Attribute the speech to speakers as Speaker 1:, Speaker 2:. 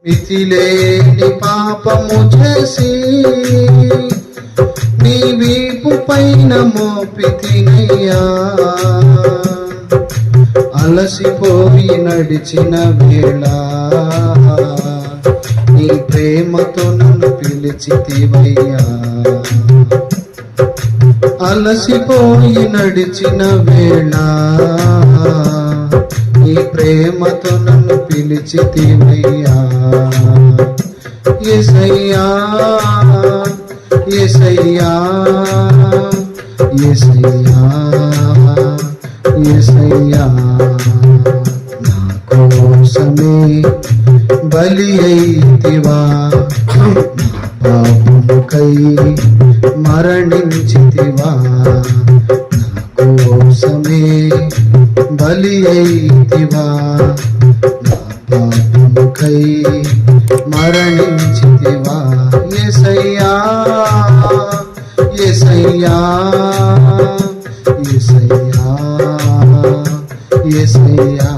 Speaker 1: మితిలేని పాపము చేసి నీ వీపు పైన మోపితినయ్యా. అలసిపోయి నడిచిన వేళ నీ ప్రేమతో నన్ను పిలిచితివయ్యా. అలసిపోయి నడిచిన వేళ నీ ప్రేమతో నన్ను పిలిచితివయ్యా. యేసయ్యా యేసయ్యా యేసయ్యా యేసయ్యా, నా కోసమే బలి అయితివా, నా పాపముకై మరణించితివా. నా కోసమే బలి అయితివా, నా పాపముకై మరణించితివా. యేసయ్యా యేసయ్యా యేసయ్యా యేసయ్యా.